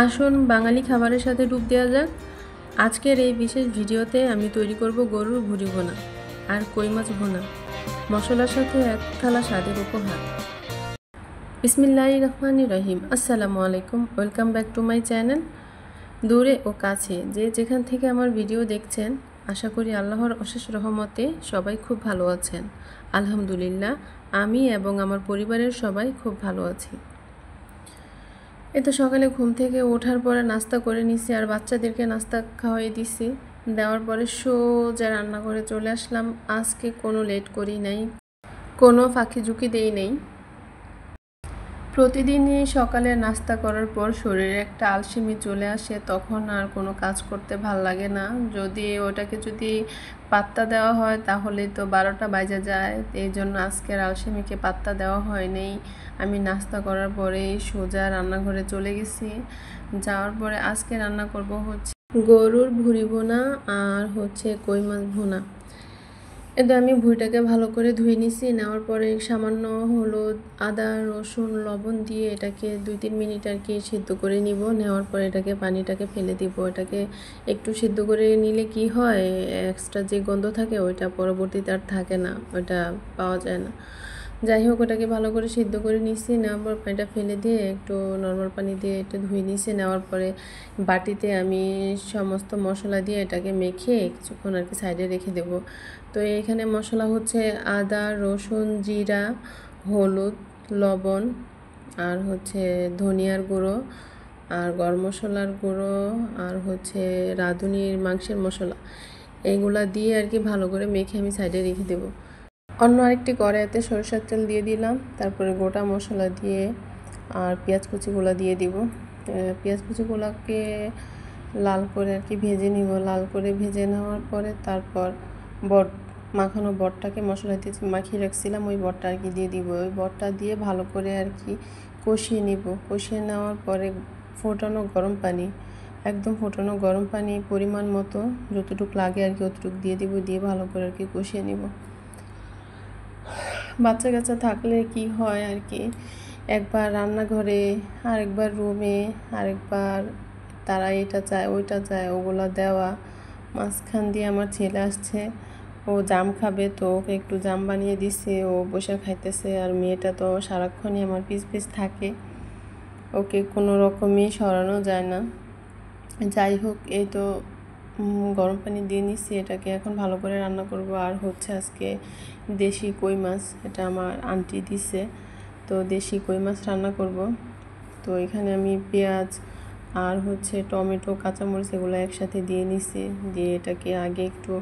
আসুন বাঙালি খাবারের সাথে ডুব দেওয়া যাক। আজকের এই বিশেষ ভিডিওতে আমি তৈরি করব গরুর ভুঁড়ি ভুনা আর কই মাছ ভুনা, মশলার সাথে এক থালা স্বাদের উপহার। বিসমিল্লাহির রহমানির রহিম। আসসালামু আলাইকুম, welcome back to my channel. দূরে ও কাছে যে যেখান থেকে আমার ভিডিও দেখছেন, আশা করি আল্লাহর অশেষ রহমতে সবাই খুব ভালো আছেন। আলহামদুলিল্লাহ, আমি এবং আমার পরিবারের সবাই খুব ভালো আছি। তো সকালে ঘুম থেকে ওঠার পরে নাস্তা করে নিছি আর বাচ্চাদেরকে নাস্তা খাওয়াই দিছি। দেওয়ার পরে সোজা রান্নাঘরে চলে আসলাম। আজকে কোনো লেট করি নাই, কোনো ফাঁকি ঝুঁকি দেই নেই। প্রতিদিনই সকালে নাস্তা করার পর শরীরে একটা আলসেমি চলে আসে, তখন আর কোনো কাজ করতে ভাল লাগে না। ওটাকে যদি পাত্তা দেওয়া হয় তাহলে তো 12টা বাজে যায়। এই জন্য আজকের আলসেমিকে পাত্তা দেওয়া হয়নি। আমি নাস্তা করার পরেই সোজা রান্নাঘরে চলে গেছি। যাওয়ার পরে আজকে রান্না করব হচ্ছে গরুর ভুঁড়ি ভুনা আর হচ্ছে কই মাছ ভুনা। আমি ভুঁড়িটাকে ভালো করে ধুয়ে নিছি। নেওয়ার পরে সামান্য হলুদ, আদা, রসুন, লবণ দিয়ে এটাকে 2-3 মিনিট আর কি সিদ্ধ করে নিব। নেওয়ার পরে পানিটাকে ফেলে দিব। এটাকে একটু সিদ্ধ করে নিলে কি হয়, এক্সট্রা যে গন্ধ থাকে ওইটা পরবর্তীতে আর থাকে না, ওইটা পাওয়া যায় না। যাই হোক, ওটাকে ভালো করে সিদ্ধ করে নিচ্ছি। নেওয়ার পর পানিটা ফেলে দিয়ে একটু নর্মাল পানি দিয়ে একটু ধুয়ে নিচ্ছি। নেওয়ার পরে বাটিতে আমি সমস্ত মশলা দিয়ে এটাকে মেখে কিছুক্ষণ আর কি সাইডে রেখে দেব। তো এখানে মশলা হচ্ছে আদা, রসুন, জিরা, হলুদ, লবণ আর হচ্ছে ধনিয়ার গুঁড়ো আর গরম মশলার গুঁড়ো আর হচ্ছে রাঁধুনির মাংসের মশলা, এইগুলা দিয়ে আর কি ভালো করে মেখে আমি সাইডে রেখে দেব। অন্য আরেকটি কড়াইতে সরিষার তেল দিয়ে দিলাম। তারপরে গোটা মশলা দিয়ে আর পেঁয়াজ কুচিগুলো দিয়ে দিব। পেঁয়াজ কুচিগুলোকে লাল করে আর কি ভেজে নিব। লাল করে ভেজে নেওয়ার পরে তারপর মাখানো বটটাকে মশলাতে মাখিয়ে রাখছিলাম, ওই বটটা আর কি দিয়ে দিব। ওই বটটা দিয়ে ভালো করে আর কি কষিয়ে নিব। কষিয়ে নেওয়ার পরে একদম ফোটানো গরম পানি পরিমাণ মতো যতটুকু লাগে আর কি অতটুকু দিয়ে দিব। দিয়ে ভালো করে আর কি কষিয়ে নিব। বাচ্চা কাচ্চা থাকলে কি হয় আর কি, একবার রান্নাঘরে, আরেকবার রুমে, আরেকবার তারা এটা চায় ওইটা চায়, ওগুলো দেওয়া। মাঝখান দিয়ে আমার ছেলে আসছে, ও জাম খাবে, তো ওকে একটু জাম বানিয়ে দিচ্ছে, ও বসে খাইতেছে। আর মেয়েটা তো সারাক্ষণই আমার পিছ থাকে, ওকে কোনো রকমই সরানো যায় না। যাই হোক, এই তো গরম পানি দিয়ে নিচ্ছি। এটাকে এখন ভালো করে রান্না করব। আর হচ্ছে আজকে দেশি কই মাছ, এটা আমার আন্টি দিছে, তো দেশি কই মাছ রান্না করব। তো এখানে আমি পেঁয়াজ আর হচ্ছে টমেটো, কাঁচামরিচ এগুলো একসাথে দিয়ে নিছি। দিয়ে এটাকে আগে একটু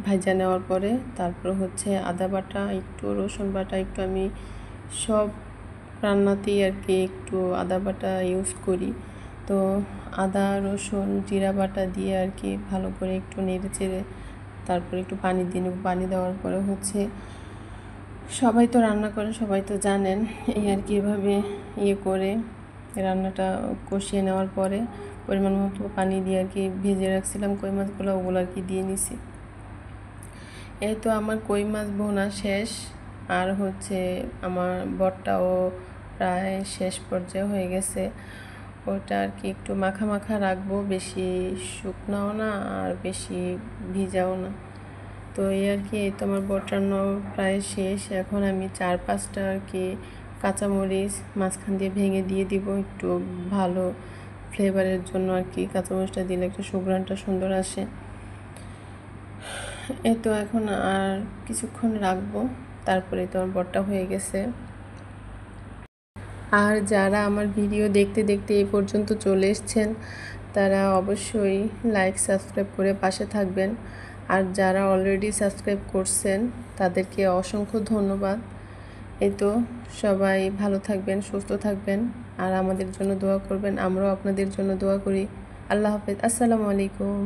ভাজা নেওয়ার পরে তারপর হচ্ছে আদা বাটা, একটু রসুন বাটা, একটু আমি সব রান্নাতেই আর কি একটু আদা বাটা ইউজ করি। তো আদা, রসুন, জিরা বাটা দিয়ে আর কি ভালো করে একটু নেড়ে চেড়ে তারপরে একটু পানি দিয়ে নেব। পানি দেওয়ার পরে হচ্ছে, সবাই তো রান্না করেন, সবাই তো জানেন, এই আর কি এভাবে করে রান্নাটা কষিয়ে নেওয়ার পরে পরিমাণ মতো পানি দিয়ে আর কি ভেজে রাখছিলাম কই মাছগুলো, ওগুলো আর কি দিয়ে নিছি। এই তো আমার কই মাছ ভোনা শেষ। আর হচ্ছে আমার বটটাও প্রায় শেষ পর্যায়ে হয়ে গেছে। ওটা আর কি একটু মাখা মাখা রাখবো, বেশি শুকনাও না আর বেশি ভিজাও না। তো এই আর কি, এই তো আমার বট রান্না প্রায় শেষ। এখন আমি 4-5টা আর কি কাঁচামরিচ মাঝখান দিয়ে ভেঙে দিয়ে দিব, একটু ভালো ফ্লেভারের জন্য আর কি। কাঁচামরিচটা দিলে একটু সুঘ্রাণটা সুন্দর আসে। এই তো এখন আর কিছুক্ষণ রাখবো, তারপরে তো আমার বটটা হয়ে গেছে। আর যারা আমার ভিডিও দেখতে দেখতে এই পর্যন্ত চলে এসেছেন, তারা অবশ্যই লাইক সাবস্ক্রাইব করে পাশে থাকবেন। আর যারা অলরেডি সাবস্ক্রাইব করছেন তাদেরকে অসংখ্য ধন্যবাদ। এই তো সবাই ভালো থাকবেন, সুস্থ থাকবেন আর আমাদের জন্য দোয়া করবেন। আমরাও আপনাদের জন্য দোয়া করি। আল্লাহ হাফেজ, আসসালামু আলাইকুম।